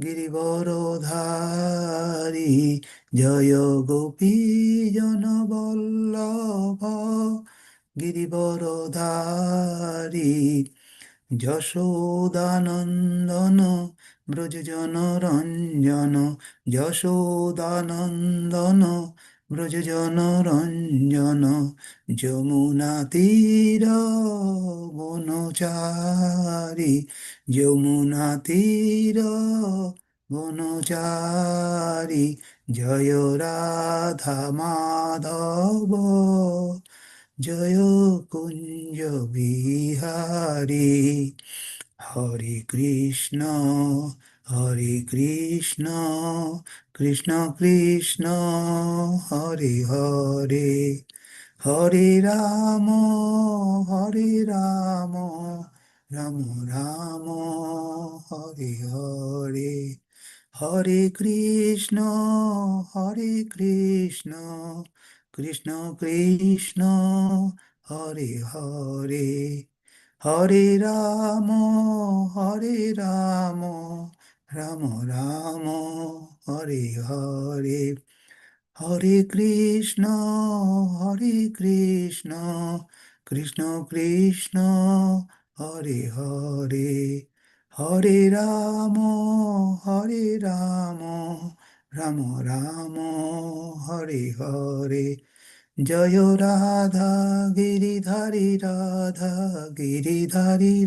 গিরিবরধারী জয় গোপী জনবল্লভ গিরিবরধারী যশোদানন্দন ব্রজজনরঞ্জন যশোদানন্দন ব্রজজনরঞ্জন যমুনা তীর বনচারী যমুনা তীর বনচারী জয় রাধা মাধব জয় কুঞ্জ বিহারী হরে কৃষ্ণ কৃষ্ণ কৃষ্ণ হরে হরে হরে রাম রাম রাম হরে হরে হরে কৃষ্ণ কৃষ্ণ কৃষ্ণ হরে হরে হরে রাম রাম রাম রাম হরে হরে হরে কৃষ্ণ কৃষ্ণ কৃষ্ণ হরে হরে হরে রাম রাম রাম রাম হরে হরে জয় রাধা গিরিধারী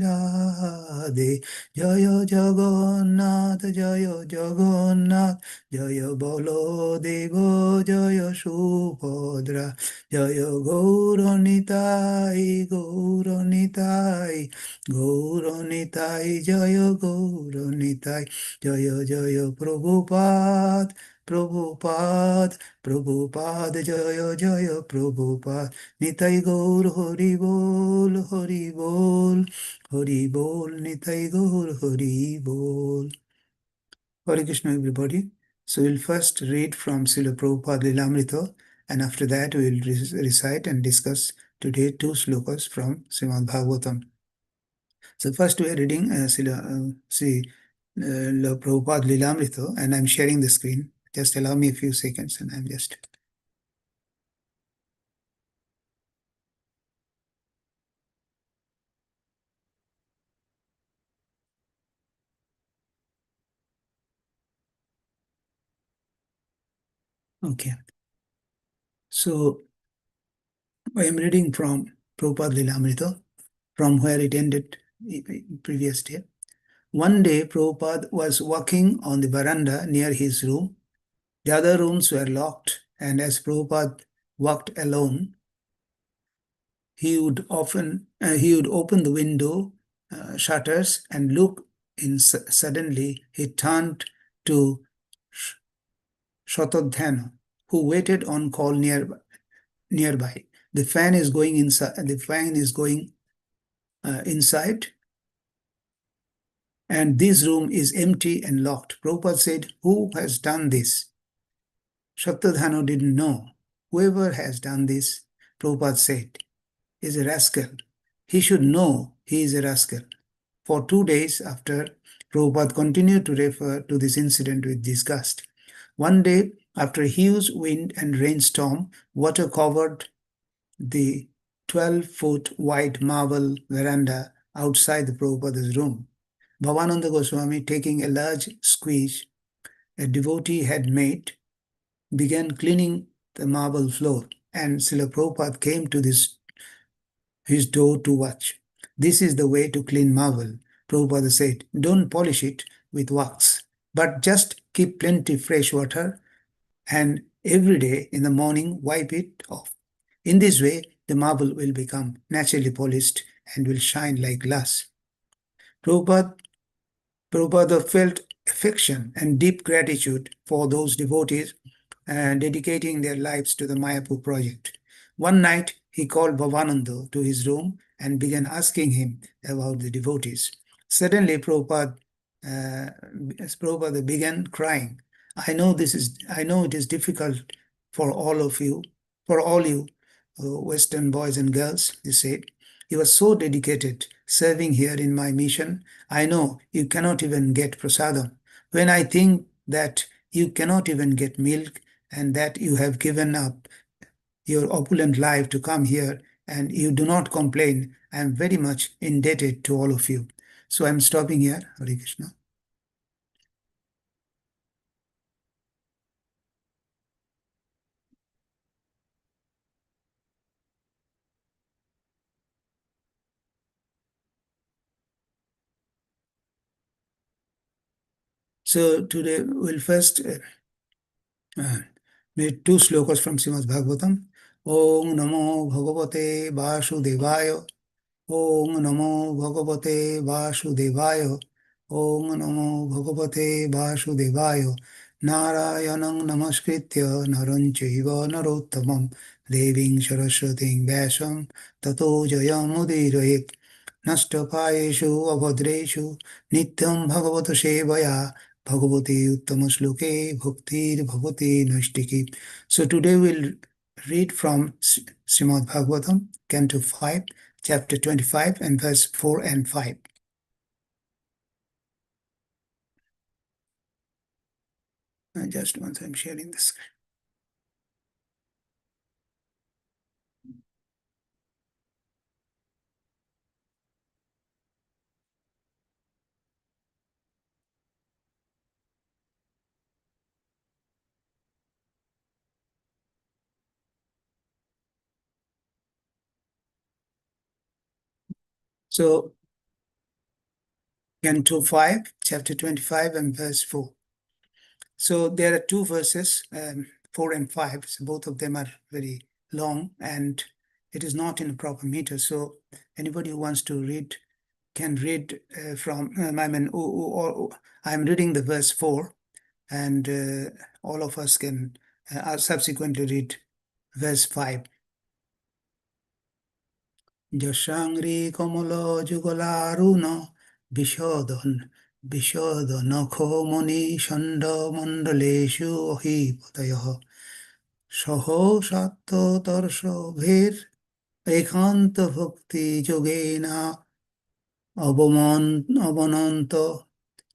রাধে জয় জগন্নাথ জয় বলদেব জয় সুভদ্রা জয় গৌরনিতাই জয় গৌরনিতাই জয় জয় প্রভুপাদ প্রভুপাদ জয় জয় প্রভুপাদ নিতাই গৌর হরি বল নিতাই গৌর হরি বল Hare Krishna everybody. So we'll first read from Srila Prabhupada Lilamrita, and after that we will recite and discuss today 2 slokas from Srimad Bhagavatam. So first we are reading Srila Prabhupada Lilamrita, and I'm sharing the screen. Just allow me a few seconds and I'm just... Okay. So I am reading from Prabhupada Lilamrita, from where it ended previous day. One day, Prabhupada was walking on the veranda near his room. The other rooms were locked, and as Prabhupada walked alone, he would open the window shutters and look in. Suddenly, he turned to Shatadhana, who waited on call nearby. The fan is going inside. Inside, and this room is empty and locked. Prabhupada said, "Who has done this?" Shatadhanu didn't know. "Whoever has done this," Prabhupada said, "is a rascal. He should know he is a rascal." For 2 days after, Prabhupada continued to refer to this incident with disgust. One day, after a huge wind and rainstorm, water covered the 12-foot wide marble veranda outside the Prabhupada's room. Bhavananda Goswami, taking a large squeeze a devotee had made, began cleaning the marble floor, and Srila Prabhupada came to his door to watch. "This is the way to clean marble," Prabhupada said. "Don't polish it with wax, but just keep plenty fresh water, and every day in the morning wipe it off. In this way, the marble will become naturally polished and will shine like glass." Prabhupada felt affection and deep gratitude for those devotees dedicating their lives to the Mayapur project. One night, he called Bhavananda to his room and began asking him about the devotees. Suddenly, Prabhupada began crying. I know it is difficult for all you Western boys and girls," he said. "You are so dedicated serving here in my mission. I know you cannot even get prasadam, When I think that you cannot even get milk and that you have given up your opulent life to come here and you do not complain, I am very much indebted to all of you. So I'm stopping here. Hare Krishna. So today we'll first read two slokas from Srimad Bhagavatam. Om Namo Bhagavate Vasudevaya. Om Namo Bhagavate Vasudevaya. Om Namo Bhagavate Vasudevaya. Narayanam Namaskritya Naranchaiva Narottamam Deving Saraswating Vyasam Tato Jayamudiraye Nastapayeshu Abhadreshu Nityam Bhagavata Sevaya Bhagavati Uttama Sloke Bhaktir Bhavati Naistiki. So today we'll read from Srimad Bhagavatam, Canto 5, Chapter 25, and verse 4 and 5. Just once I'm sharing the screen. So, Canto 5, Chapter 25, and verse 4. So there are two verses, 4 and 5. So both of them are very long and it is not in a proper meter. So anybody who wants to read can read I'm reading the verse 4 and all of us can subsequently read verse 5. Jashangri Komala Jugalaruna Bishodon Bishodonakho Moni Shanda Mandaleshu Ahipatayaha Saho Satto Tarsho Bhir Ekanta Bhakti Yogena Abhananta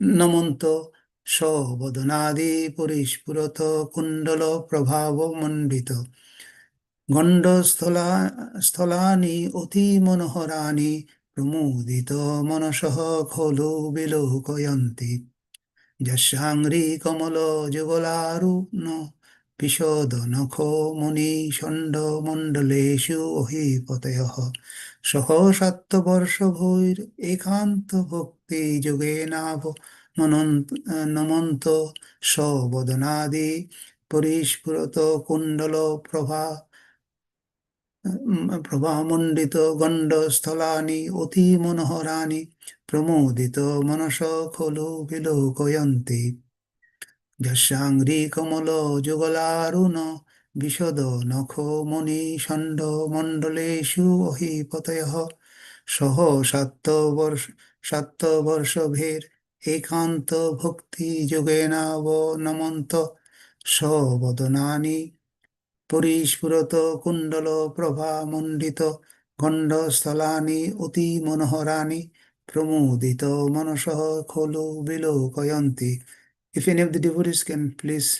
Namanto Sabhadanadi Purishpurata Kundala Prabhava Mandita গণ্ডস্থলানি অতি মনোহরানি প্রমোদিত মনসঃ খলু বিলোকয়ন্তি যস্যাংরি কমল যুগলারুণ বিশদ নখো মুনি ষণ্ড মণ্ডলেষু অহিপতয়ঃ সহসত্তবর্ষভৈর একান্ত ভক্তি যোগেনাভ নমন্ত সবদনাদি পরিস্ফুরত কুণ্ডল প্রভা প্রভামণ্ডিত গণ্ডস্থলানি অতি মনোহরানি প্রমোদিত মনস খলু বিলোকয়ন্তি যস্যাংরি কমল যুগলারুণ বিশদ নখ মণি ষণ্ড মণ্ডলেষু অহিপতয়ঃ সহ সাত্তবর্ষভের একান্ত ভক্তি যোগেনাবনমন্ত সবদনানি পরিস্ফুরত কুণ্ডল প্রভা মণ্ডিত গণ্ডস্থলানি অতি মনোহরানি প্রমোদিত মনসঃ খলু বিলোকয়ন্তি. If any of the devotees can please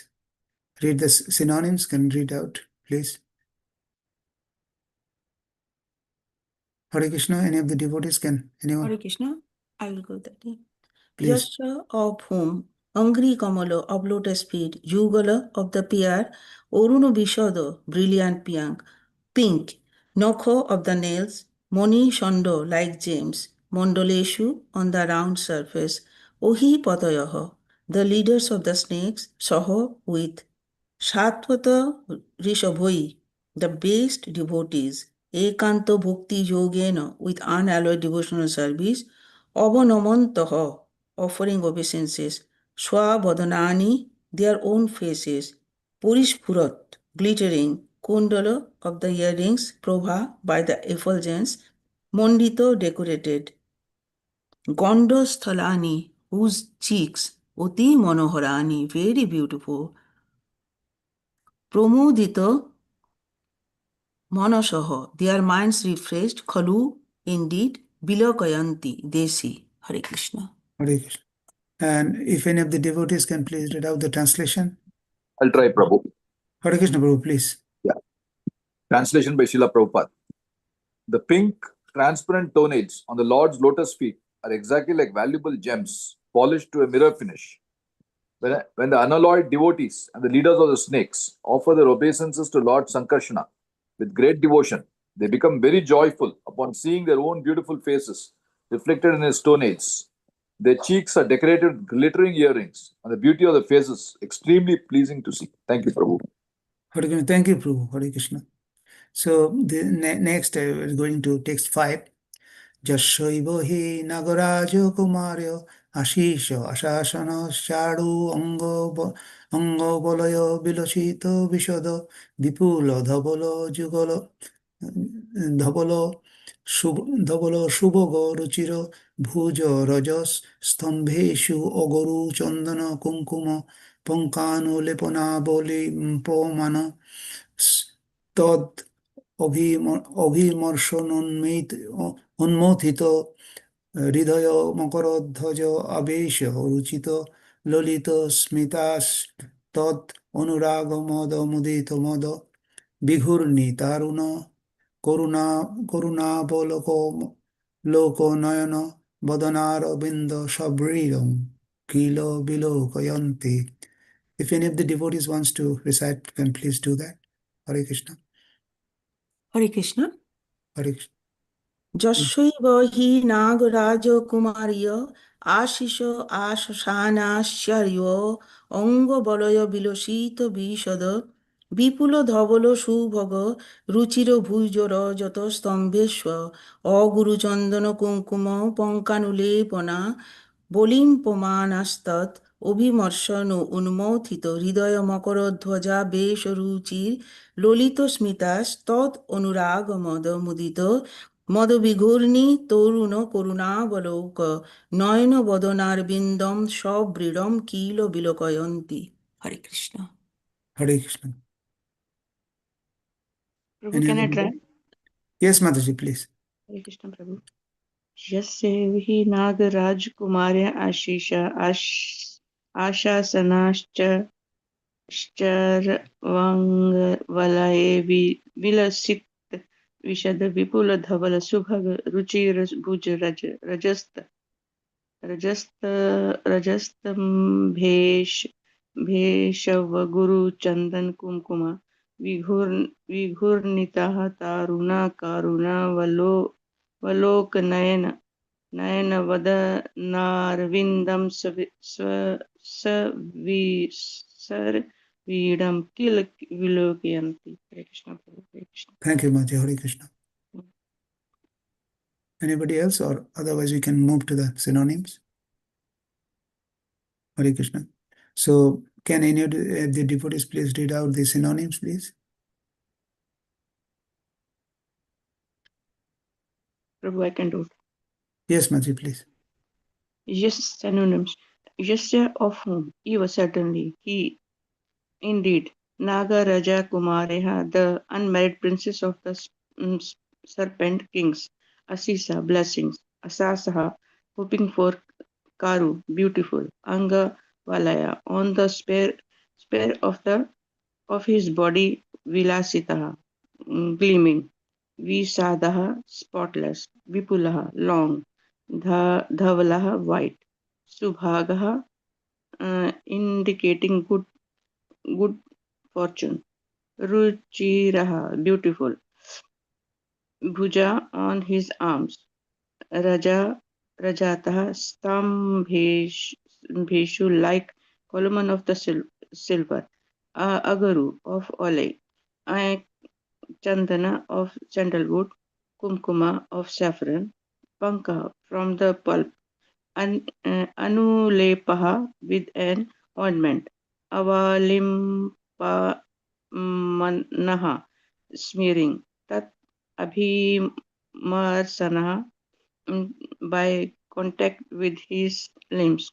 read the synonyms, can read out, please. Hare Krishna, any of the devotees can, anyone? Hare Krishna, I will go that day. Please. Yasha of whom Angri Kamala of lotus feet, Yugala of the pear, Oruno Bishado, brilliant pink, Nokho of the nails, Moni Shondo like gems, Mondoleshu on the round surface, Ohi Patayaha, the leaders of the snakes, Soho with Satvata Rishabhoi, the based devotees, Ekanto Bhakti Yogena with unalloyed devotional service, Abhanamantaha, offering obeisances, Swabhadanani, their own faces, Purishpurat, glittering, Kundala of the earrings, Prabha by the effulgence, Mondito decorated, Gondosthalani, whose cheeks, Oti Monoharani, very beautiful, Promudito Manasaha, their minds refreshed, Khalu, indeed, Bilakayanti, Desi. Hare Krishna. Hare Krishna. And if any of the devotees can please read out the translation. I'll try, Prabhu. Hare Krishna, Prabhu, please. Yeah. Translation by Srila Prabhupada. The pink, transparent tonnage on the Lord's lotus feet are exactly like valuable gems polished to a mirror finish. When the unalloyed devotees and the leaders of the snakes offer their obeisances to Lord Sankarsana with great devotion, they become very joyful upon seeing their own beautiful faces reflected in his tonnage. Their cheeks are decorated with glittering earrings, and the beauty of the faces extremely pleasing to see. Thank you, Prabhu. Hare Krishna. Thank you, Prabhu. Hare Krishna. So the next is going to text 5. Jashoivo hi nagarajo kumaryo ashisho ashasana sharu ango boloyo bilosito vishodo vipulo dhobolo jugolo ধবল শুভগ রুচির ভুজ রজস স্তম্ভেষু অগরু চন্দন কুঙ্কুম পঙ্কানু লেপনাবলিম্পমান তদ উন্মোথিত হৃদয় মকরধ্বজ আবেশ রুচিত ললিত স্মিতাস তৎ অনুরাগ মদ মুদিত মদ বিঘূর্ণি তারুণ করুণাবলোক লোকনয়ন বদনারবিন্দ সবৃঢ়ং কিল বিলোকয়ন্তি. If any of the devotees wants to recite, can please do that. Hare Krishna. Hare Krishna. Hare Krishna. যশৈব হি নাগরাজ কুমারীয় আশিষ আশানাশ্চর্য অঙ্গ বলয় বিলসিত বিশদ বিপুল ধবল সুভগ রুচির ভুজ রজত স্তম্ভেশ্ব অগুরুচন্দন কুঙ্কুম পঙ্কানুলেপনা বলিম্পমানাস্তৎ অভিমর্শন উন্মথিত হৃদয় মকরধ্বজা বেশ রুচির ললিত স্মিতাস্তৎ অনুরাগ মদ মুদিত মদবিঘূর্ণি তরুণ করুণাবলোক নয়ন বদনারবিন্দম সবৃঢ়ম কিল বিলোকয়ন্তি. Hare Krishna. Hare Krishna. Prabhu, can I try? Yes, Mataji, please. Hare Krishna, Prabhu. Yasya vihi nagaraj kumarya ashisha ashasanascha Vangvalaye vilasit vishad vipula dhavala subhag ruchi bhuj rajastam bheshav guru chandan kumkuma vighurnitaha taruna karuna valok nayana vadanarvindam savisar vidam kil vilokayanti. Hare Krishna, Prabhu. Hare Krishna. Thank you, Mataji. Hare Krishna. Anybody else, or otherwise we can move to the synonyms? Hare Krishna. So, can any of the devotees please read out the synonyms, please? Prabhu, I can do it. Yes, Mataji, please. Yes, synonyms. Yasya, of whom, eva, certainly, he, indeed, Naga Raja Kumareha, the unmarried princess of the serpent kings, Asisa, blessings, Asasaha, hoping for Karu, beautiful, Anga Valaya, on the spare of his body, Vilasitaha, gleaming, Visadaha, spotless, Vipulaha, long, Dhavalaha, white, Subhagaha, indicating good fortune, Ruchiraha, beautiful, Bhuja, on his arms, Rajataha, Stambheshu, like column of the silver, Agaru, of olive, Chandana, of sandalwood, Kumkuma, of saffron, Panka, from the pulp, Anulepaha, with an ointment, Avalimpamanaha, smearing, Tat Abhimarsanaha, by contact with his limbs,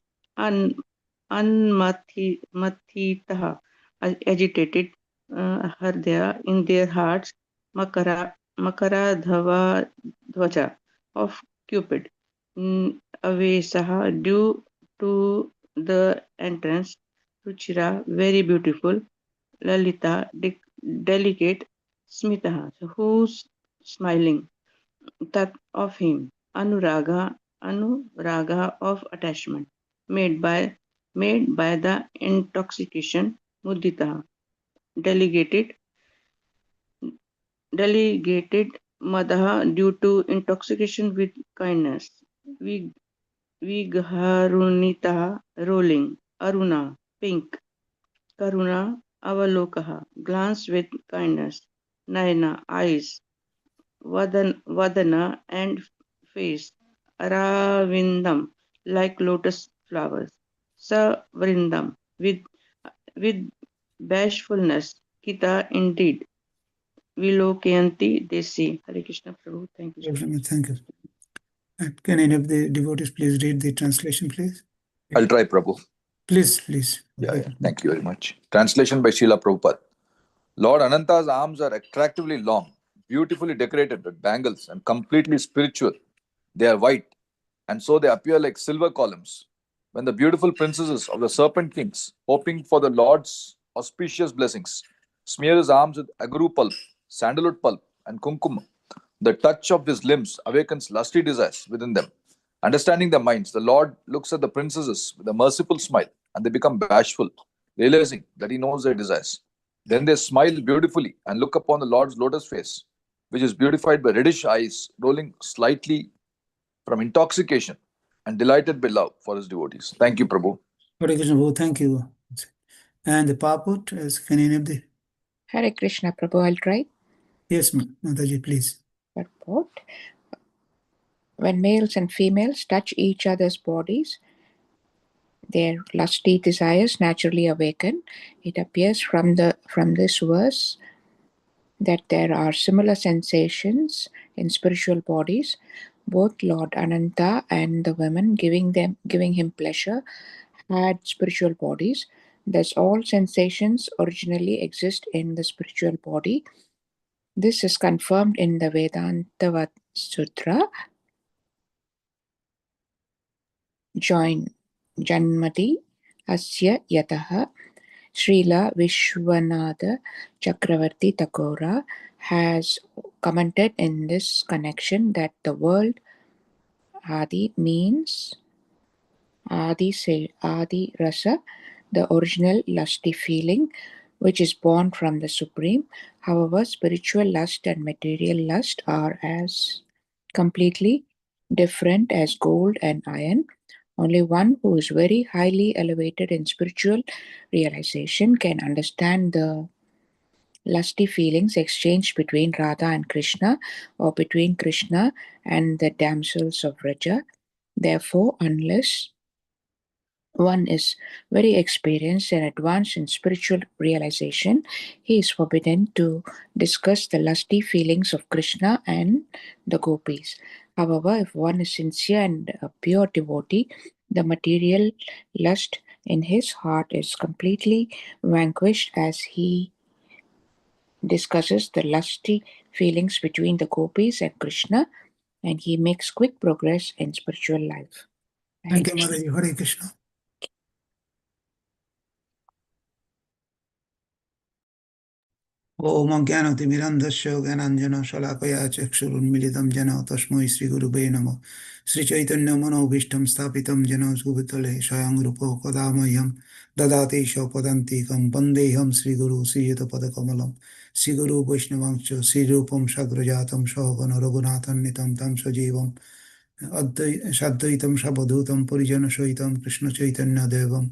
Anmathitaha, agitated, Hardaya, in their hearts, Makara Dhvaja, of Cupid, Avesaha, due to the entrance. Ruchira, very beautiful. Lalita, delicate. Smita, who's smiling. Tat of him. Anuraga of attachment. Made by the intoxication. Mudita, delegated madaha due to intoxication with kindness. Vigharunita rolling. Aruna pink. Karuna avalokaha glance with kindness. Nayana eyes. Vadana and face. Aravindam like lotus flowers. Savrindam with bashfulness. Kita indeed. Vilokayanti Desi. Hare Krishna Prabhu. Thank you. Thank you. Can any of the devotees please read the translation, please? I'll try, Prabhu. Please. Yeah. Thank you very much. Translation by Srila Prabhupada. Lord Ananta's arms are attractively long, beautifully decorated with bangles, and completely spiritual. They are white, and so they appear like silver columns. When the beautiful princesses of the serpent kings, hoping for the Lord's auspicious blessings, smear his arms with aguru pulp, sandalwood pulp, and kumkum, the touch of his limbs awakens lusty desires within them. Understanding their minds, the Lord looks at the princesses with a merciful smile, and they become bashful, realizing that he knows their desires. Then they smile beautifully and look upon the Lord's lotus face, which is beautified by reddish eyes rolling slightly from intoxication and delighted by love for his devotees. Thank you, Prabhu. Hare Krishna, Prabhu, thank you. And the Paput, can any of the... Hare Krishna, Prabhu, I'll try. Yes, Mataji, please. Purport. When males and females touch each other's bodies, their lusty desires naturally awaken. It appears from this verse that there are similar sensations in spiritual bodies. Both Lord Ananta and the women giving him pleasure had spiritual bodies. Thus, all sensations originally exist in the spiritual body. This is confirmed in the Vedanta Sutra. Janmati Asya Yataha. Srila Vishwanatha Chakravarti Thakura has commented in this connection that the word Adi means Adi Rasa, the original lusty feeling which is born from the Supreme. However, spiritual lust and material lust are as completely different as gold and iron. Only one who is very highly elevated in spiritual realization can understand the lusty feelings exchanged between Radha and Krishna, or between Krishna and the damsels of Vraja. Therefore, unless one is very experienced and advanced in spiritual realization, he is forbidden to discuss the lusty feelings of Krishna and the gopis. However, if one is sincere and a pure devotee, the material lust in his heart is completely vanquished as he discusses the lusty feelings between the gopis and Krishna, and he makes quick progress in spiritual life. Thank you, Mataji. Hare Krishna. Om Jnanatimirandhasya Jnananjana Shalakaya Chakshurunmilitam Jana Tasmai Sri Gurube Namo Sri Chaitanya Manobhishtam Stapitam Jana Subhutale Shayang Rupo Kadamayam Dadati Shopadantikam Bandeham Sri Guru Sri Yata Padakamalam Sri Guru Vaishnavamcha Sri Rupam Shagrajatam Shahagana Raghunathan Nitam Tam Sajivam Shaddaitam Shabadhutam Purijana Shaitam Krishna Chaitanya Devam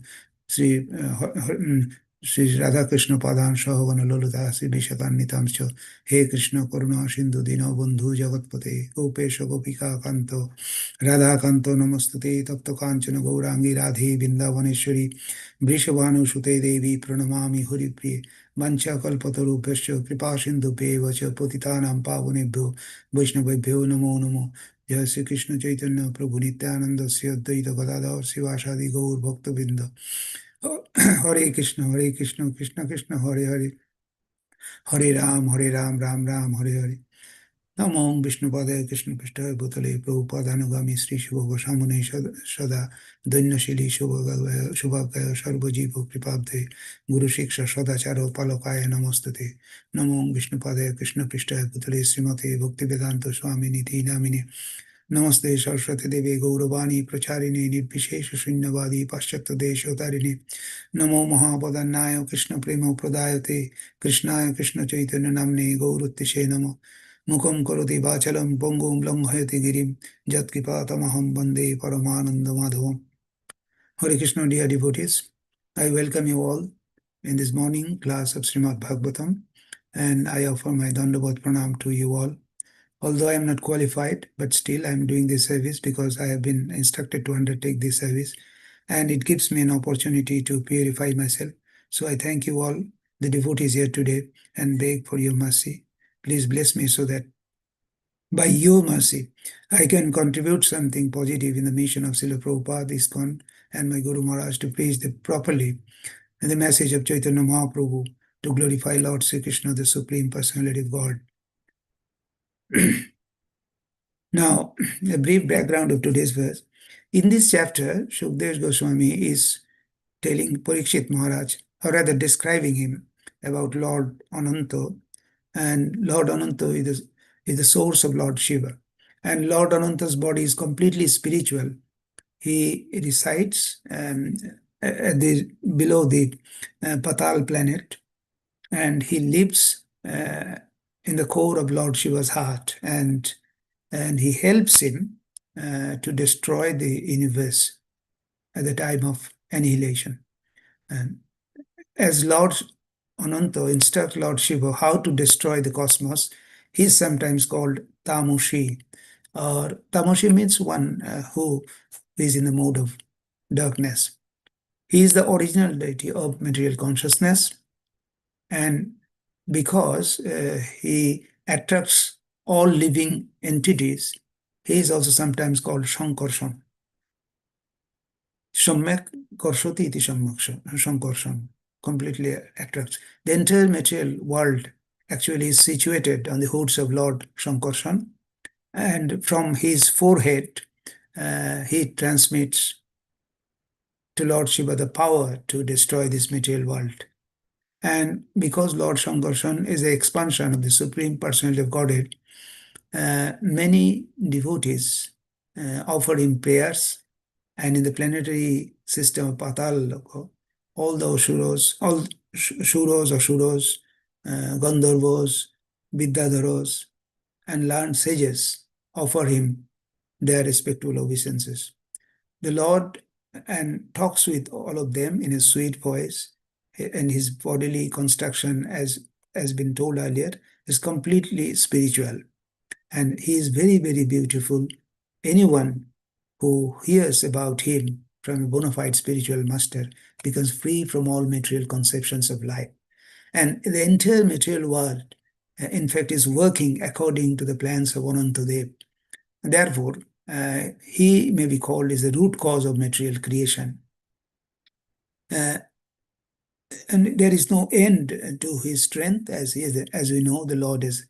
Sri Radha Krishna Padan Sahavana Lolita Sri Vishakanitamscha He Krishna Karuna Sindhu Dino Bandhu Jagatpate Gopesha Gopika Kanto Radha Kanto Namastute Tapta Kanchana Gaurangi Radhe Bindavaneshwari Vrishabhanu Sute Devi Pranamami Huripriye Mancha Kalpatarupescha Kripa Sindhu Pevacha Patitanam Pavunebhyo Vaishnavebhyo Namo Namo Jai Sri Krishna Chaitanya Prabhu Nityananda Sri Advaita Gadadhar Sivasadi Gaur Bhakta Binda Hare Krishna, Krishna Krishna, Hare Hare, Hare Ram, Ram Ram, Hare Hare. Namo Vishnupadaya Krishna Pishtaya Bhutale Prabhupadanugami Sri Shiva Vashamune Shada Danyashili Shubhakaya Sarvajivo Kripabde Guru Shiksha Sadacharo Palokaya Namostate Namo Vishnupadaya Krishna Pishtaya Bhutale Srimate Bhaktivedanta Swami Niti Namine Namaste Saraswati Devi Gauravani Pracharini Nirvishesha Shunyavadi Paschakta Deshotarini Namo Mahapadannaya Krishna Premo Pradayate Krishnaya Krishna Chaitanya Namne Gaurutishe Namo Mukam Karoti Vachalam Pongum Langhayati Girim Jatkipatamaham Bande Paramananda Madhavam. Hare Krishna, dear devotees, I welcome you all in this morning class of Srimad Bhagavatam, and I offer my Dandavat Pranam to you all. Although I am not qualified, but still I am doing this service because I have been instructed to undertake this service, and it gives me an opportunity to purify myself. So I thank you all, the devotees here today, and beg for your mercy. Please bless me so that by your mercy, I can contribute something positive in the mission of Srila Prabhupada, ISKCON, and my Guru Maharaj to preach properly the message of Chaitanya Mahaprabhu to glorify Lord Sri Krishna, the Supreme Personality of God. Now, a brief background of today's verse. In this chapter, Shukdev Goswami is telling Parikshit Maharaj, or rather describing him, about Lord Ananta. And Lord Ananta is the source of Lord Shiva. And Lord Ananta's body is completely spiritual. He resides below the Patal planet, and he lives in the core of Lord Shiva's heart, and he helps him to destroy the universe at the time of annihilation. And as Lord Ananta instructs Lord Shiva how to destroy the cosmos, he is sometimes called Tamushi. Or Tamushi means one who is in the mode of darkness. He is the original deity of material consciousness, and because he attracts all living entities, he is also sometimes called Shankarshan. Shamyak Karshoti iti Shankarshan, completely attracts. The entire material world actually is situated on the hoods of Lord Shankarshan, and from his forehead he transmits to Lord Shiva the power to destroy this material world. And because Lord Shankarshan is the expansion of the Supreme Personality of Godhead, many devotees offer him prayers, and in the planetary system of Patal, all the Ashuros, Gandharvas, Vidyadharas, and learned sages offer him their respectful obeisances. The Lord and talks with all of them in a sweet voice, and his bodily construction, as has been told earlier, is completely spiritual, and he is very, very beautiful. Anyone who hears about him from a bona fide spiritual master becomes free from all material conceptions of life. And the entire material world, in fact, is working according to the plans of Anantadev. Therefore, he may be called as the root cause of material creation. And there is no end to his strength, as we know, the Lord is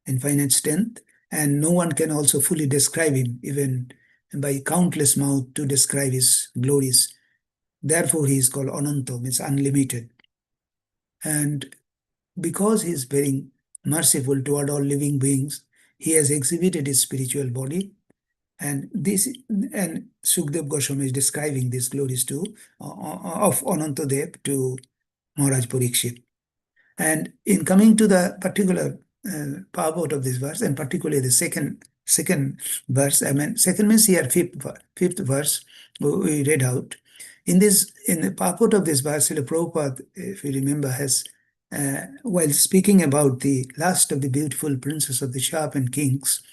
infinite strength, and no one can also fully describe him, even by countless mouths to describe his glories. Therefore, he is called Ananta, means unlimited. And because he is very merciful toward all living beings, he has exhibited his spiritual body. And Shukdev Goswami is describing these glories of Anantadev to Maharaj Parikshit. And in coming to the particular purport of this verse, and particularly the second verse, second means here fifth verse we read out. In the purport of this verse, Srila Prabhupada, if you remember, has while speaking about the last of the beautiful princes of the sharpened kings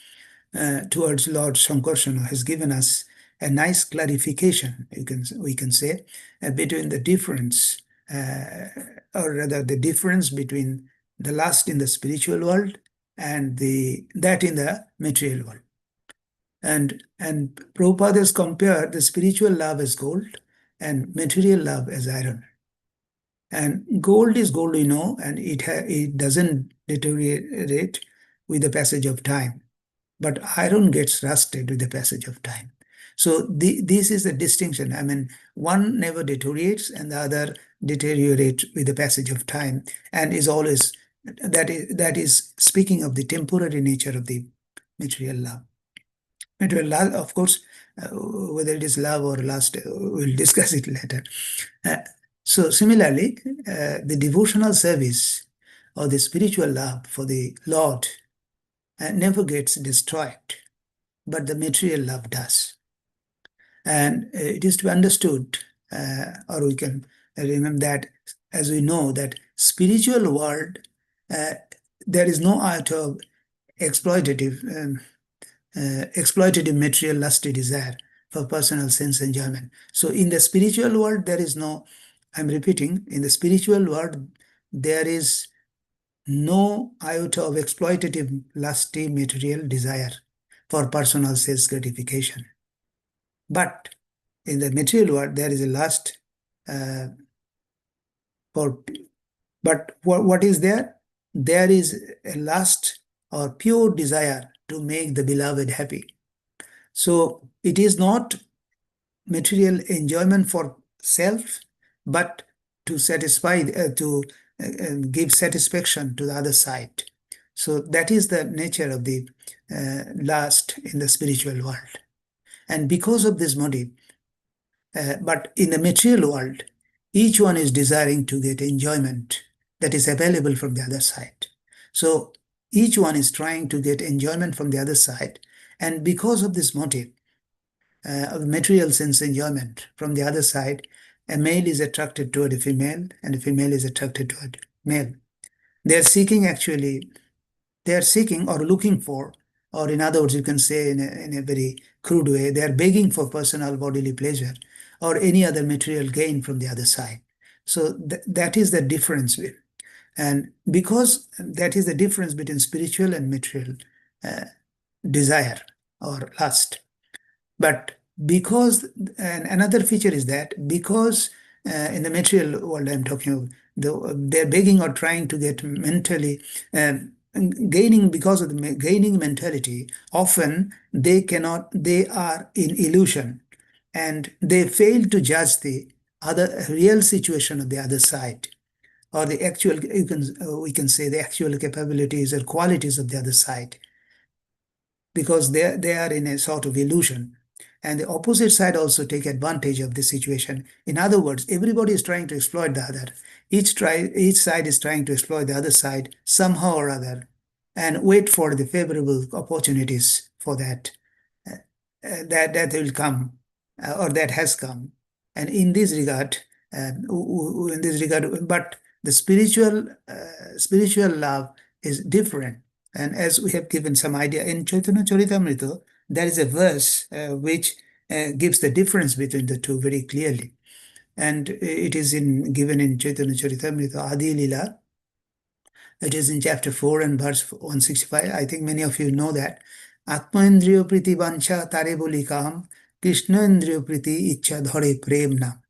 towards Lord Shankarsana, has given us a nice clarification, we can say, between the difference, or rather the difference between the lust in the spiritual world and that in the material world. And Prabhupada has compared the spiritual love as gold and material love as iron. And gold is gold, we know, and it doesn't deteriorate. with the passage of time, but iron gets rusted with the passage of time. So this is the distinction. I mean, one never deteriorates and the other deteriorates with the passage of time, and is always, that is speaking of the temporary nature of the material love. Material love, of course, whether it is love or lust, we'll discuss it later. So similarly, the devotional service or the spiritual love for the Lord never gets destroyed, but the material love does. And it is to be understood, or we can remember that, as we know, that spiritual world, there is no art of exploitative material lusty desire for personal sense enjoyment. So in the spiritual world, there is no, I'm repeating, in the spiritual world, there is no iota of exploitative lusty material desire for personal sense gratification. But in the material world, there is a lust but what is there? There is a lust or pure desire to make the beloved happy. So it is not material enjoyment for self, but to satisfy, to give satisfaction to the other side. So that is the nature of the lust in the spiritual world. And because of this motive, but in the material world, each one is desiring to get enjoyment that is available from the other side. So each one is trying to get enjoyment from the other side. And because of this motive of material sense enjoyment from the other side, a male is attracted toward a female and a female is attracted toward male. They are seeking or looking for, or in other words, you can say in a very crude way, they are begging for personal bodily pleasure or any other material gain from the other side. So that is the difference. And because that is the difference between spiritual and material desire or lust. But because, and another feature is that because in the material world I'm talking of, they're begging or trying to get mentally, gaining, because of the gaining mentality, often they are in illusion and they fail to judge the other real situation of the other side, or the actual, we can say the actual capabilities or qualities of the other side, because they are in a sort of illusion. And the opposite side also take advantage of this situation. In other words, everybody is trying to exploit the other. Each side is trying to exploit the other side somehow or other, and wait for the favorable opportunities for that that will come, or that has come. And in this regard, but the spiritual love is different. And as we have given some idea in Chaitanya Charitamrita, there is a verse which gives the difference between the two very clearly. And it is given in Chaitanya Charitamrita, Adi Lila. It is in chapter 4 and verse 165. I think many of you know that. Atmaindriyo priti vancha tare boli kam, Krishna indriyo priti ichcha dhare prem nam.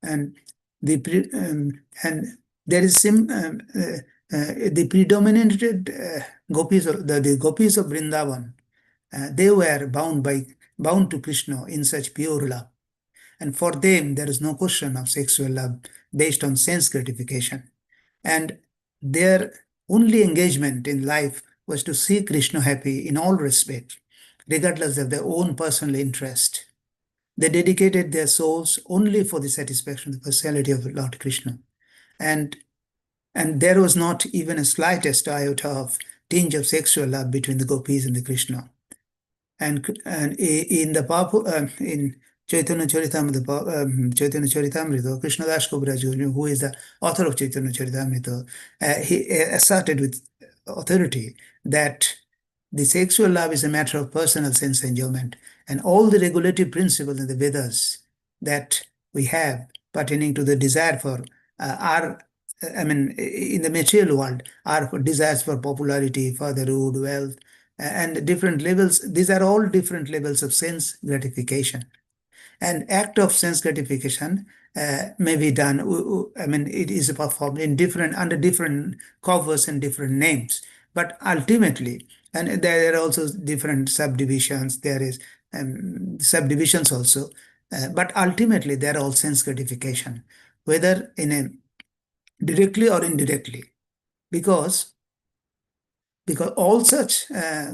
And there is the predominated gopis, the gopis of Vrindavan, they were bound to Krishna in such pure love. And for them, there is no question of sexual love based on sense gratification. And their only engagement in life was to see Krishna happy in all respects, regardless of their own personal interest. They dedicated their souls only for the satisfaction of the personality of Lord Krishna. And there was not even a slightest iota of tinge of sexual love between the gopis and the Krishna. And in the in Chaitanya Charitamrita, Krishna Das Kaviraj, who is the author of Chaitanya Charitamrita, he asserted with authority that the sexual love is a matter of personal sense enjoyment, and all the regulative principles in the Vedas that we have pertaining to the desire for in the material world, are for desires for popularity, fatherhood, wealth, and different levels. These are all different levels of sense gratification. An act of sense gratification may be done, it is performed under different covers and different names. But ultimately, and there are also different subdivisions, there is subdivisions also, but ultimately they're all sense gratification, whether in a directly or indirectly, because all such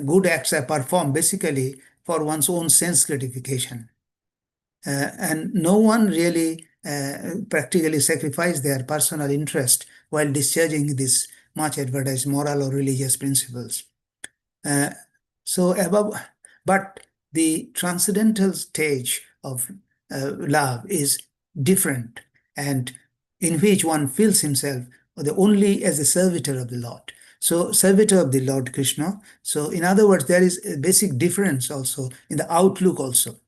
good acts are performed basically for one's own sense gratification. And no one really practically sacrificed their personal interest while discharging these much advertised moral or religious principles. So above, but the transcendental stage of love is different, and in which one feels himself only as a servitor of the Lord. So servitor of the Lord Krishna. So in other words, there is a basic difference also in the outlook also.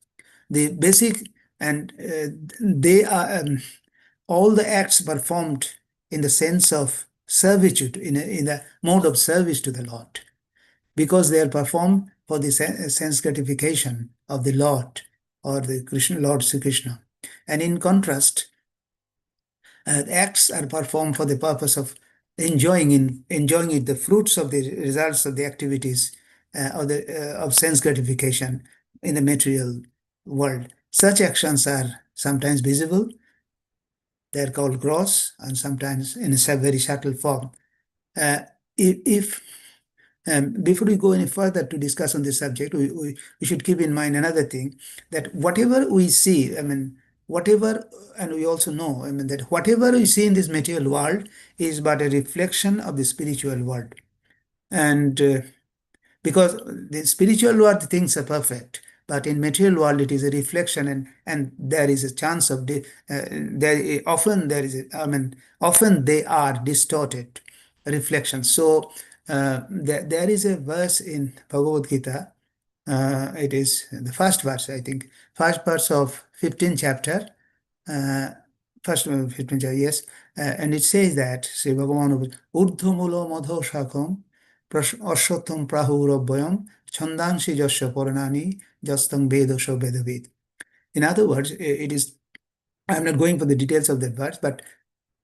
The basic, and they are all the acts performed in the sense of servitude, in the mode of service to the Lord, because they are performed for the sense gratification of the Lord, or the Krishna, Lord Sri Krishna. And in contrast, acts are performed for the purpose of enjoying it, the fruits of the results of the activities of sense gratification in the material world. Such actions are sometimes visible, they're called gross, and sometimes in a very subtle form. If Before we go any further to discuss on this subject, we should keep in mind another thing, that whatever we see, and we also know, that whatever we see in this material world is but a reflection of the spiritual world. And because the spiritual world, things are perfect, but in material world it is a reflection, and there is a chance of often they are distorted reflections. So there is a verse in Bhagavad Gita. It is the first verse, I think, first verse of 15th chapter. First 15th chapter, yes, and it says that Sri Bhagavan Urdhumulo Madho Shakham Ashwatham Prahurabhyam Chandanshi Jasya Puranani Jastang Vedosho Vedavid. In other words, it is, I'm not going for the details of that verse, but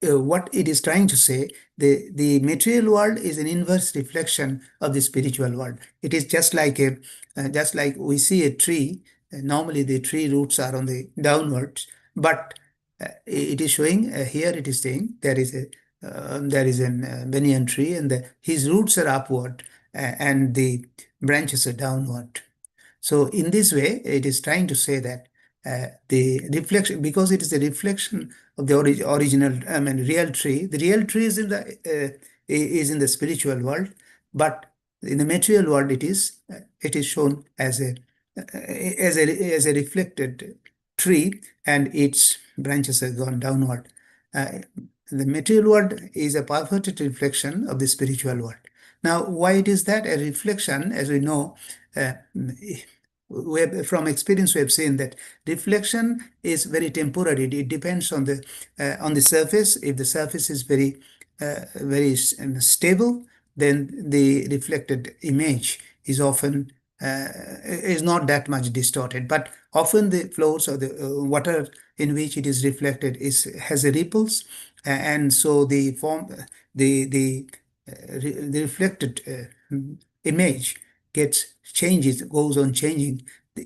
what it is trying to say, the material world is an inverse reflection of the spiritual world. It is just like we see a tree. Normally the tree roots are on the downwards, but it is showing here. It is saying there is a banyan tree, and his roots are upward, and the branches are downward. So in this way, it is trying to say that the reflection, because it is a reflection of the original, real tree. The real tree is in the spiritual world, but in the material world, it is shown as a reflected tree, and its branches have gone downward. The material world is a perverted reflection of the spiritual world. Now, why it is that a reflection? As we know, from experience, we have seen that reflection is very temporary. It depends on the surface. If the surface is very stable, then the reflected image is often is not that much distorted. But often the flows or the water in which it is reflected has a ripples, and so the form the reflected image goes on changing,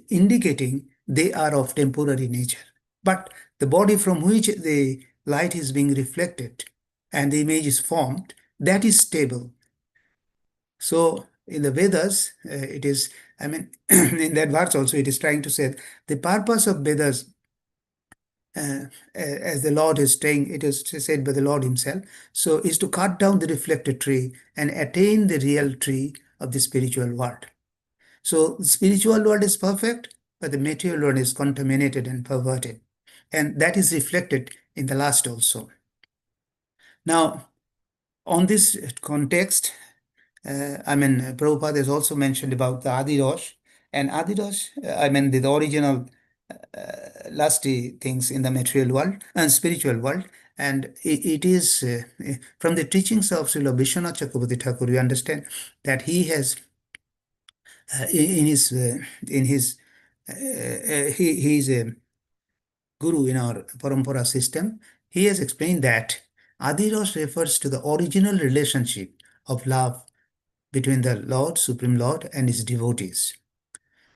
indicating they are of temporary nature. But the body from which the light is being reflected and the image is formed, that is stable. So in the Vedas, it is, in that verse also, it is trying to say the purpose of Vedas, as the Lord is saying, it is said by the Lord himself, so is to cut down the reflected tree and attain the real tree of the spiritual world. So the spiritual world is perfect, but the material world is contaminated and perverted. And that is reflected in the last also. Now, on this context, Prabhupada has also mentioned about the Adirosh. And Adirosh, the original lusty things in the material world and spiritual world. And it is from the teachings of Srila Vishwanath Chakravarti Thakur, we understand that he has he is a guru in our parampara system. He has explained that Adirosh refers to the original relationship of love between the Lord, Supreme Lord, and his devotees.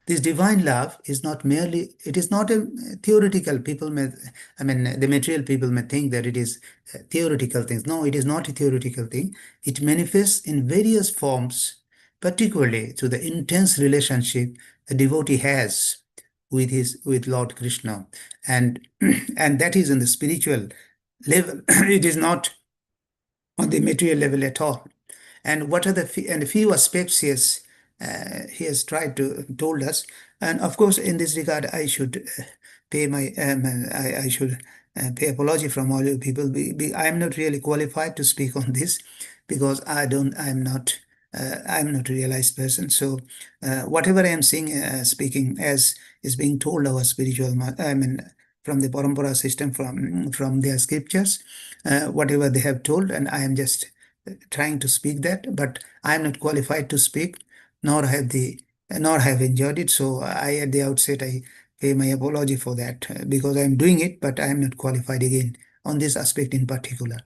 This divine love is not merely, it is not a theoretical, people may, the material people may think that it is theoretical things. No, it is not a theoretical thing. It manifests in various forms, particularly through the intense relationship a devotee has with Lord Krishna. And, and that is in the spiritual level. It is not on the material level at all. And what are the few aspects he has tried to told us. And of course, in this regard, I should pay my I should pay apology from all you people. I am not really qualified to speak on this because I'm not a realized person. So whatever I am saying, speaking as is being told our spiritual, from the parampara system, from their scriptures, whatever they have told, and I am just trying to speak that, but I am not qualified to speak, nor have enjoyed it. So I, at the outset, I pay my apology for that because I am doing it, but I am not qualified again on this aspect in particular.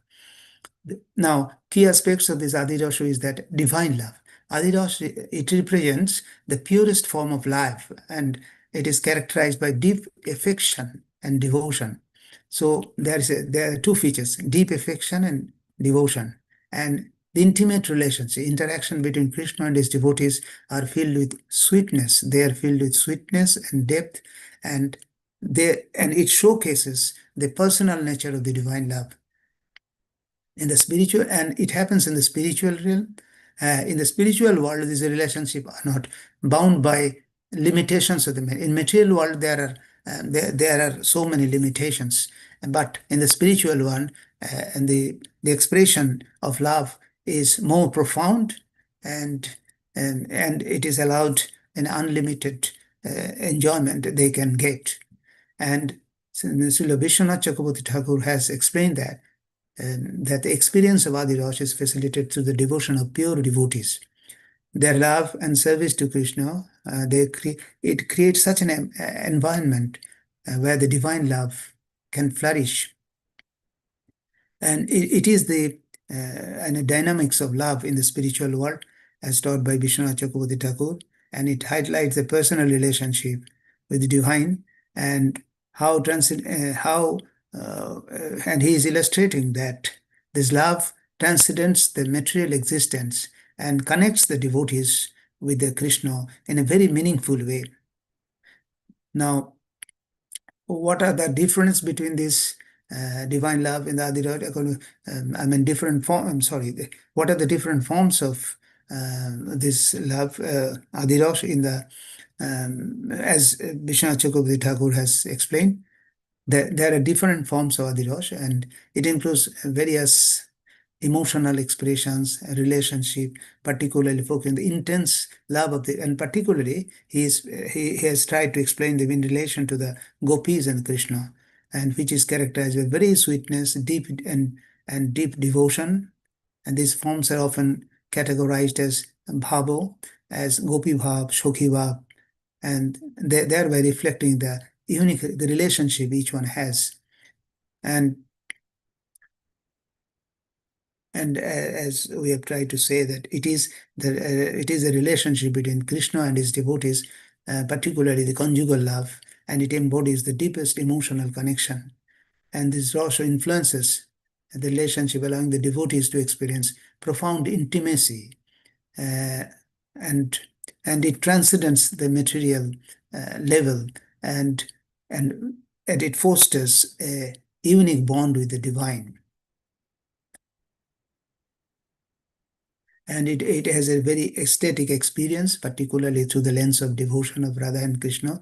Now, key aspects of this Adhirasha is that divine love. Adhirasha, it represents the purest form of life, and it is characterized by deep affection and devotion. So there are two features: deep affection and devotion. And the intimate relationship, interaction between Krishna and his devotees are filled with sweetness. They are filled with sweetness and depth, and it showcases the personal nature of the divine love. In the spiritual, and it happens in the spiritual realm. In the spiritual world, these relationships are not bound by limitations of the in material world. There are so many limitations, but in the spiritual one, and the expression of love is more profound, and it is allowed an unlimited enjoyment they can get. And Srila Vishwanath Chakravarti Thakur has explained that the experience of Adhirasha is facilitated through the devotion of pure devotees. Their love and service to Krishna, it creates such an environment where the divine love can flourish. And it is the dynamics of love in the spiritual world as taught by Vishwanath Chakravarti Thakur, and it highlights the personal relationship with the divine and and he is illustrating that this love transcends the material existence and connects the devotees with the Krishna in a very meaningful way. Now, what are the difference between this divine love in the Adhirasha? Different form. I'm sorry. What are the different forms of this love, Adhirasha, in the as Vishwanath Chakravarti Thakur has explained? There are different forms of Adhirasha, and it includes various emotional expressions, relationship, particularly focusing on the intense love of and particularly he has tried to explain them in relation to the gopis and Krishna, and which is characterized by very sweetness, deep and deep devotion. And these forms are often categorized as bhavo, as gopi bhav, shokhi bhav, and thereby reflecting the relationship each one has. And as we have tried to say, that it is a relationship between Krishna and his devotees, particularly the conjugal love, and it embodies the deepest emotional connection. And this also influences the relationship, allowing the devotees to experience profound intimacy, and it transcends the material level, and it fosters a unique bond with the divine. And it has a very ecstatic experience, particularly through the lens of devotion of Radha and Krishna.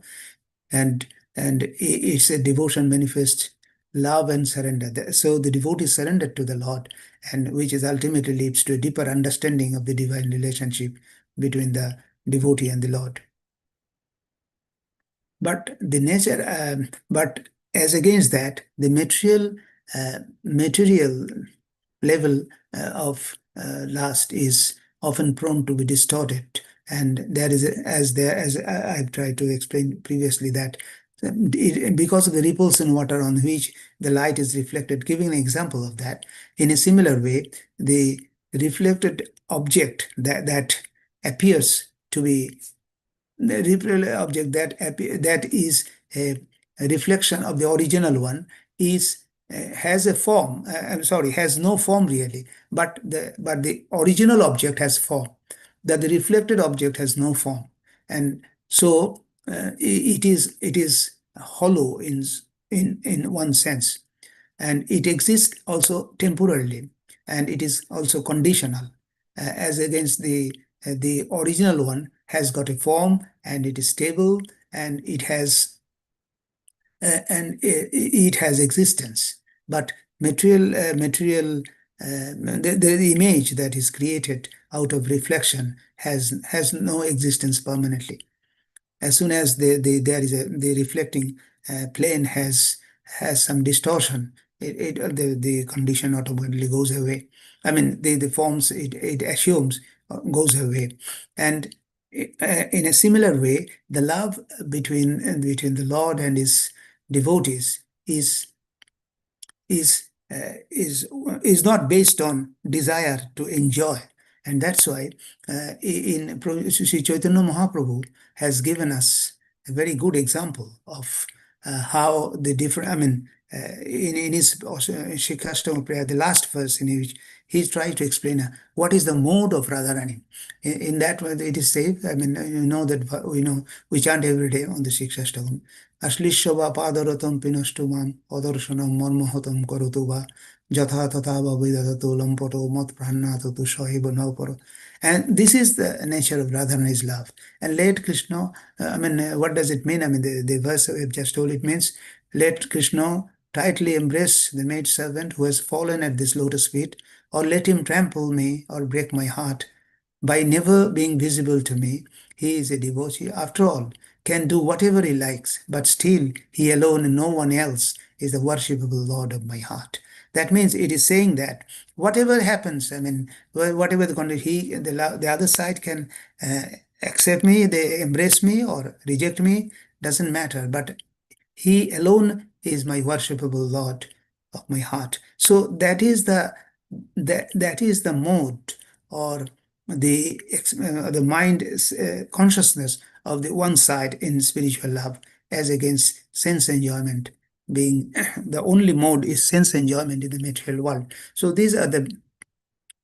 And it's a devotion manifest love and surrender. So the devotee is surrendered to the Lord, and which is ultimately leads to a deeper understanding of the divine relationship between the devotee and the Lord. But the nature, but as against that, the material level of lust is often prone to be distorted, and there is as I've tried to explain previously, that because of the ripples in water on which the light is reflected, giving an example of that. In a similar way, the reflected object that appears to be the reflected object that is a reflection of the original one is has a form. I'm sorry, has no form really, but the original object has form. That the reflected object has no form, and so it is hollow in one sense, and it exists also temporarily, and it is also conditional, as against the original one has got a form and it is stable and it has existence. But material the image that is created out of reflection has no existence permanently. As soon as the reflecting plane has some distortion, the condition automatically goes away. I mean, the forms it assumes goes away. And in a similar way, the love between the Lord and his devotees is not based on desire to enjoy. And that's why Sri Chaitanya Mahaprabhu has given us a very good example of how the different, I mean, in his Shikastama prayer, the last verse in which he tries to explain what is the mode of Radharani. In that way, it is said, I mean, you know that we chant every day on the Shikastama. Ashlishyava padaratam pinashtumam adarsanam marmahatam karutuva jatha tatava vidadatu lampoto mat pranatatu sahiba nauparo. And this is the nature of Radharani's love. And let Krishna, what does it mean? I mean, the verse we have just told, it means, let Krishna tightly embrace the maid servant who has fallen at this lotus feet, or let him trample me or break my heart. By never being visible to me, he is a devotee. After all, can do whatever he likes, but still he alone and no one else is the worshipable Lord of my heart. That means it is saying that whatever happens, I mean, whatever the condition, the other side can accept me, they embrace me or reject me, doesn't matter. But he alone is my worshipable Lord of my heart. So that is the mode, or the mind consciousness of the one side in spiritual love, as against sense enjoyment being the only mode is sense enjoyment in the material world. So these are the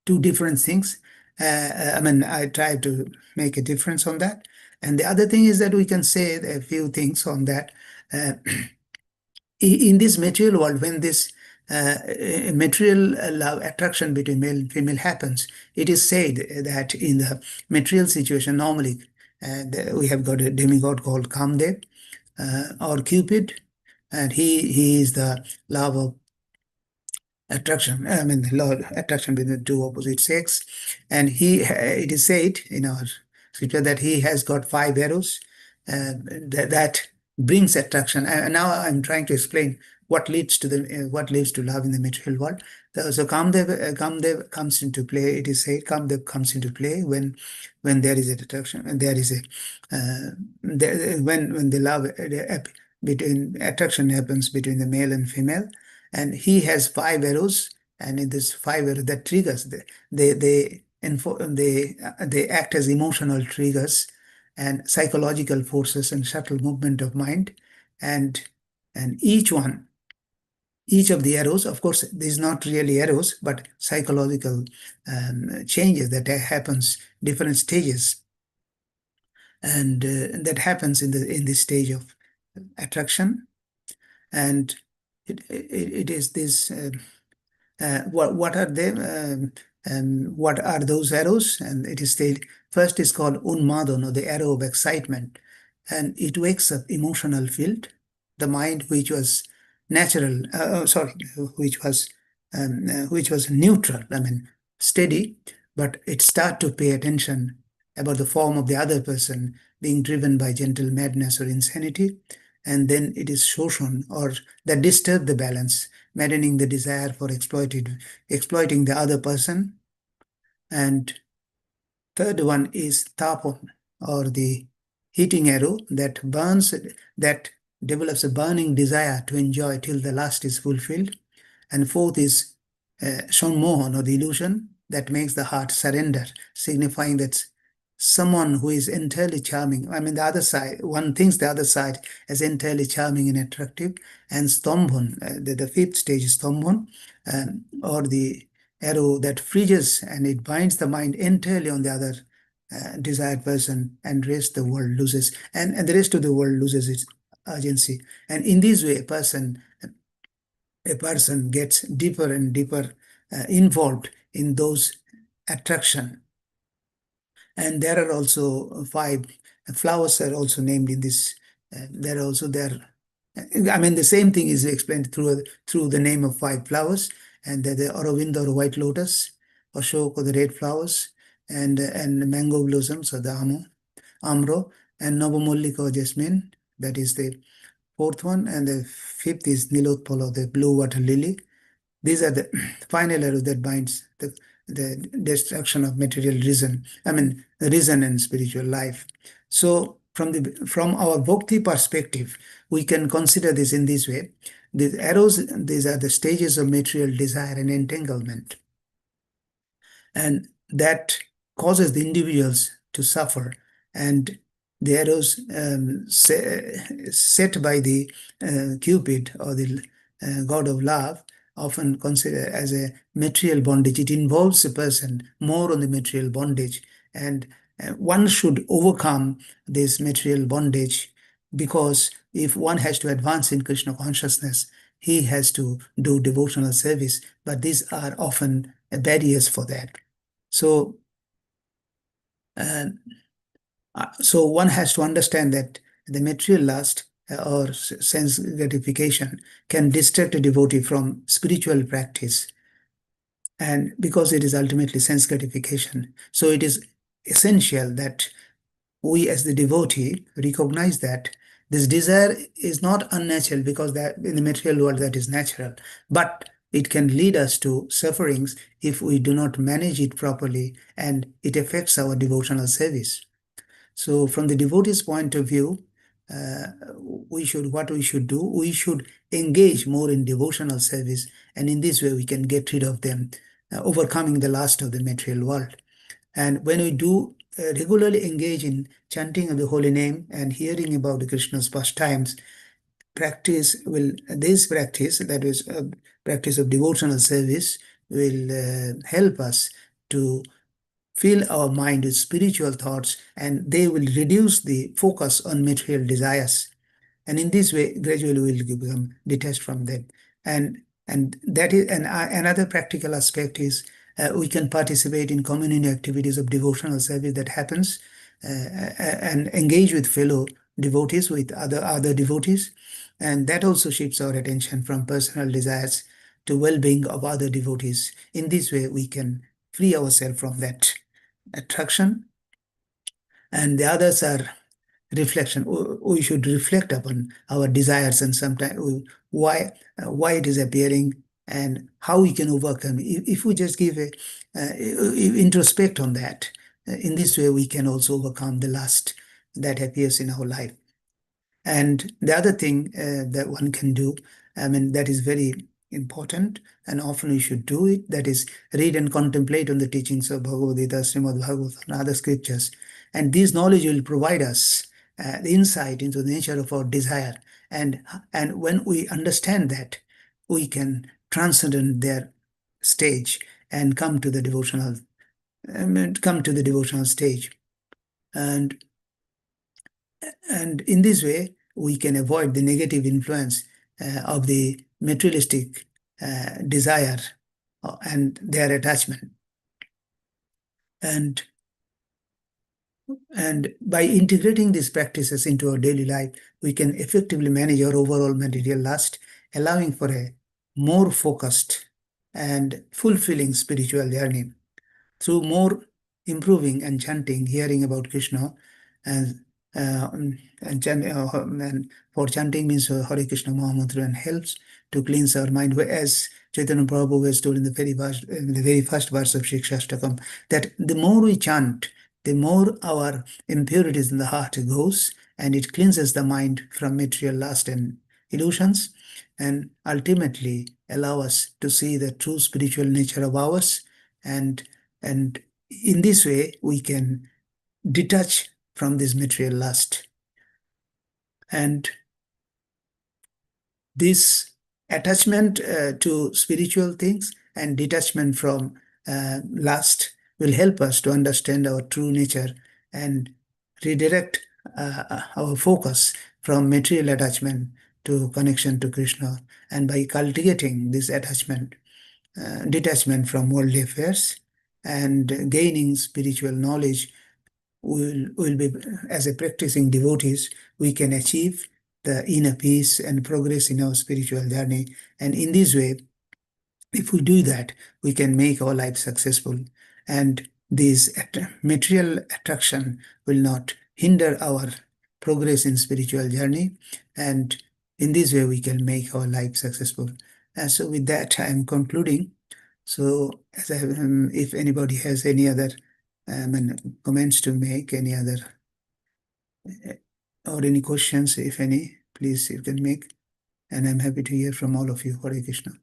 two different things. I try to make a difference on that. And the other thing is that we can say a few things on that. In this material world, when this material love attraction between male and female happens, it is said that in the material situation, normally we have got a demigod called Kamdev or Cupid, and he is the love of attraction. I mean, the Lord attraction between the two opposite sex, and it is said in our scripture that he has got 5 arrows that brings attraction. And now I'm trying to explain what leads to love in the material world. So Kamdev comes into play. It is said Kamdev comes into play when there is an attraction, and there is when the love between attraction happens between the male and female, and he has 5 arrows, and in this 5 arrows that triggers they act as emotional triggers and psychological forces and subtle movement of mind, and each of the arrows, of course, these not really arrows, but psychological changes that happens different stages, and that happens in this stage of attraction, and it is this. What are they? What are those arrows? And it is stated first is called Unmadan, or the arrow of excitement, and it wakes up emotional field, the mind which was natural, which was neutral, I mean steady, but it start to pay attention about the form of the other person being driven by gentle madness or insanity, and then it is shoshan, or that disturb the balance, maddening the desire for exploiting the other person. And third one is tapan, or the heating arrow that burns, that develops a burning desire to enjoy till the lust is fulfilled. And fourth is shanmohan, or the illusion, that makes the heart surrender, signifying that someone who is entirely charming. I mean, the other side, one thinks the other side as entirely charming and attractive. And Stambhon, the fifth stage is Stambhon, or the arrow that freezes and it binds the mind entirely on the other desired person, and rest the world loses, and the rest of the world loses its urgency. And in this way, a person gets deeper and deeper involved in those attraction. And there are also 5 flowers are also named in this. There are also there. I mean, the same thing is explained through the name of 5 flowers, and the Aravinda or white lotus, Ashok or the red flowers, and mango blossoms or the amro, and Navamallika or jasmine. That is the 4th one, and the 5th is Nilotpal or the blue water lily. These are the final arrow that binds the destruction of material reason. I mean, reason and spiritual life. So from our bhakti perspective, we can consider this in this way. These arrows, these are the stages of material desire and entanglement. And that causes the individuals to suffer. And the arrows set by the Cupid or the god of love, often considered as a material bondage. It involves a person more on the material bondage, and one should overcome this material bondage, because if one has to advance in Krishna consciousness, he has to do devotional service, but these are often barriers for that. So one has to understand that the material lust or sense gratification can distract a devotee from spiritual practice, and because it is ultimately sense gratification. So it is essential that we as the devotee recognize that this desire is not unnatural, because that in the material world that is natural, but it can lead us to sufferings if we do not manage it properly, and it affects our devotional service. So from the devotee's point of view, what we should do, we should engage more in devotional service, and in this way we can get rid of them, overcoming the lust of the material world. And when we do regularly engage in chanting of the holy name and hearing about the Krishna's pastimes, practice that is practice of devotional service will help us to fill our mind with spiritual thoughts, and they will reduce the focus on material desires. And in this way, gradually we'll become detached from them. And that is another practical aspect is we can participate in community activities of devotional service that happens, and engage with fellow devotees, with other devotees, and that also shifts our attention from personal desires to well-being of other devotees. In this way, we can free ourselves from that attraction. And the others are reflection. We should reflect upon our desires, and sometimes why it is appearing and how we can overcome. If we just give introspect on that, in this way we can also overcome the lust that appears in our life. And the other thing that one can do, I mean, that is very important, and often we should do it, that is read and contemplate on the teachings of Bhagavad Gita, Srimad Bhagavatam, and other scriptures. And this knowledge will provide us the insight into the nature of our desire. And when we understand that, we can transcend their stage and come to the devotional stage. And in this way, we can avoid the negative influence of the materialistic desire and their attachment. And by integrating these practices into our daily life, we can effectively manage our overall material lust, allowing for a more focused and fulfilling spiritual journey. Through more improving and chanting, hearing about Krishna, and for chanting means Hare Krishna Mahamantra, and helps to cleanse our mind, as Chaitanya Prabhu has told in the very first verse of Shikshashtakam, that the more we chant, the more our impurities in the heart goes, and it cleanses the mind from material lust and illusions, and ultimately allow us to see the true spiritual nature of ours, and in this way we can detach from this material lust. And this attachment to spiritual things and detachment from lust will help us to understand our true nature and redirect our focus from material attachment to connection to Krishna. And by cultivating this attachment, detachment from worldly affairs and gaining spiritual knowledge, will be, as a practicing devotees, we can achieve the inner peace and progress in our spiritual journey. And in this way, if we do that, we can make our life successful. And this material attraction will not hinder our progress in spiritual journey. And in this way, we can make our life successful. And so with that, I am concluding. So as I, if anybody has any other comments to make, any other or any questions, if any, please you can make. And I'm happy to hear from all of you. Hare Krishna.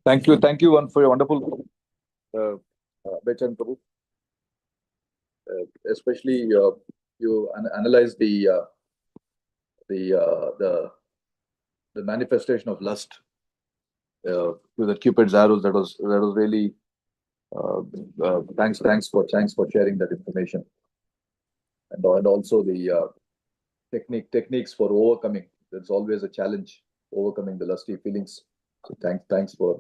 Thank you one for your wonderful Abhay Charan Prabhu. Especially you analyze the manifestation of lust through the Cupid's arrows. That was really thanks for sharing that information, and also the techniques for overcoming. There's always a challenge overcoming the lusty feelings. So thanks for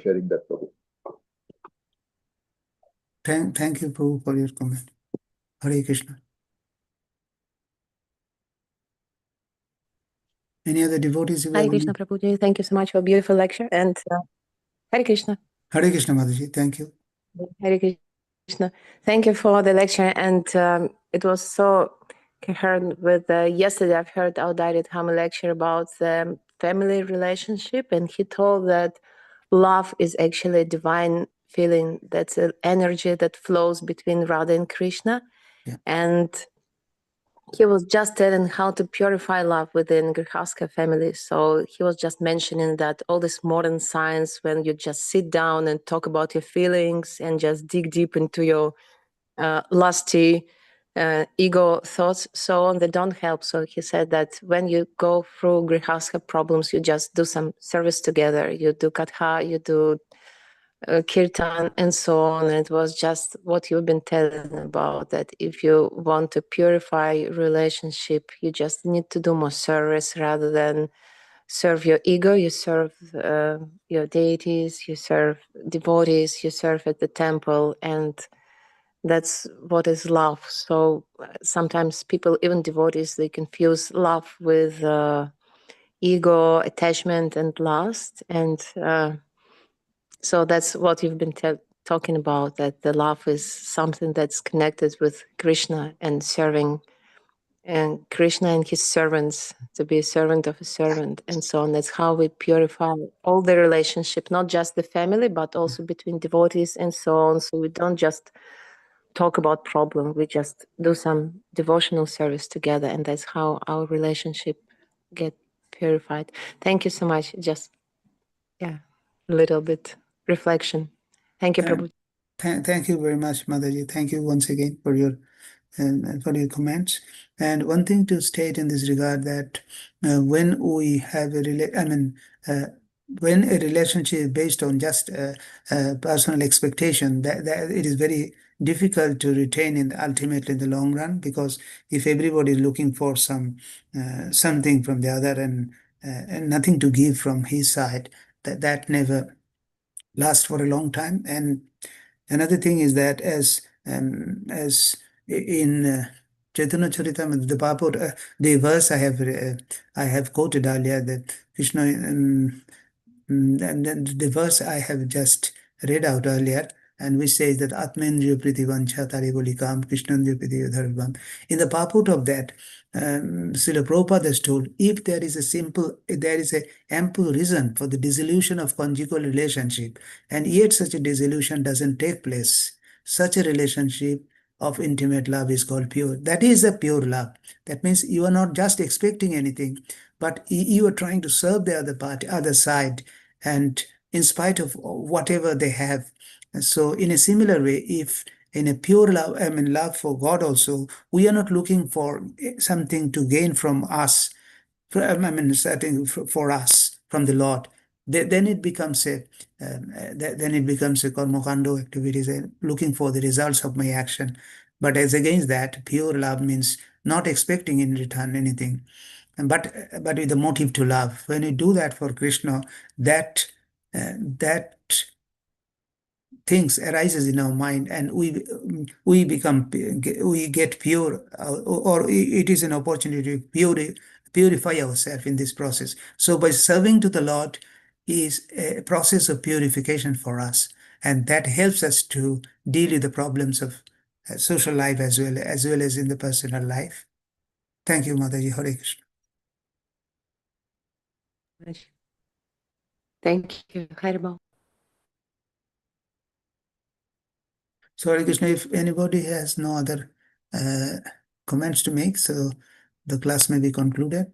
sharing that, Prabhu. Thank you, Prabhu, for your comment. Hare Krishna. Any other devotees? Hare Krishna, Prabhuji. Thank you so much for a beautiful lecture. And Hare Krishna. Hare Krishna, Mataji. Thank you. Hare Krishna. Thank you for the lecture. And it was so coherent with yesterday. I've heard our Dalai Lama lecture about the family relationship, and he told that love is actually a divine feeling. That's an energy that flows between Radha and Krishna. Yeah. And he was just telling how to purify love within Grihastha family. So he was just mentioning that all this modern science, when you just sit down and talk about your feelings and just dig deep into your lusty ego thoughts, so on, they don't help. So he said that when you go through Grihastha problems, you just do some service together. You do katha, you do kirtan and so on. It was just what you've been telling about, that if you want to purify relationship, you just need to do more service rather than serve your ego. You serve your deities, you serve devotees, you serve at the temple, and that's what is love. So sometimes people, even devotees, they confuse love with ego, attachment, and lust. And so that's what you've been talking about, that the love is something that's connected with Krishna and serving, and Krishna and his servants, to be a servant of a servant, and so on. That's how we purify all the relationship, not just the family, but also between devotees and so on. So we don't just talk about problem, we just do some devotional service together, and that's how our relationship get purified. Thank you so much. Just, yeah, a little bit reflection. Thank you, Prabhu. Thank you very much, Mataji. Thank you once again for your comments. And one thing to state in this regard, that when we have when a relationship is based on just personal expectation, that it is very difficult to retain ultimately in the long run, because if everybody is looking for something from the other and nothing to give from his side, that never lasts for a long time. And another thing is that as in Chaitanya Charitamrita, the purport, the verse I have quoted earlier, that Krishna, and then the verse I have just read out earlier, and which says that Atmendriya Priti Vancha Tare Boli Kam Krishnandriya Priti Dharvam. In the purport of that, Srila Prabhupada has told, if there is a ample reason for the dissolution of conjugal relationship, and yet such a dissolution doesn't take place, such a relationship of intimate love is called pure. That is a pure love. That means you are not just expecting anything, but you are trying to serve the other side, and in spite of whatever they have. And so in a similar way, if in a pure love, love for God also, we are not looking for something to gain from us, something for us from the Lord. Then it becomes a karmakando activities, looking for the results of my action. But as against that, pure love means not expecting in return anything, but with the motive to love. When we do that for Krishna, that things arises in our mind, and we get pure, or it is an opportunity to purify ourselves in this process. So by serving to the Lord is a process of purification for us, and that helps us to deal with the problems of social life as well as in the personal life. Thank you, Mataji. Hare Krishna. Thank you, Haribol. So Hare Krishna, if anybody has no other comments to make, so the class may be concluded.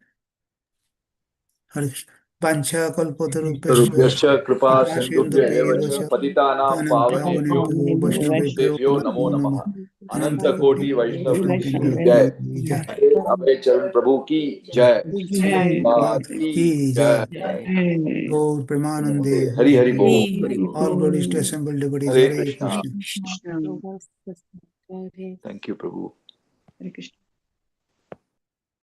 Hare Krishna. Pancha Rupyascha kripa sindhubhya eva cha kalpatarubyascha patitanam pavanebhyo vaishnavebhyo namo namaha. Ananta koti Vaishnav ki jai. Abhay Charan Prabhu ki jai. Prabhupada ki jai. Gaur Premanande Hari Hari Bol. all glories to assembled devotees. Hare Hare Krishna. Krishna. Thank you, Prabhu. Hare Krishna.